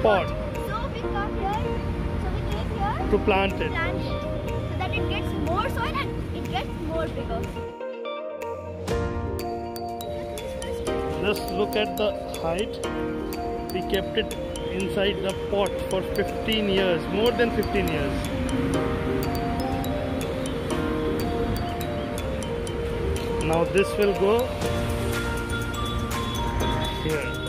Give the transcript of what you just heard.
pot. So we come here, so we came here To plant it. So that it gets more soil and it gets more bigger. Just look at the height. We kept it inside the pot for 15 years, more than 15 years. Now this will go here.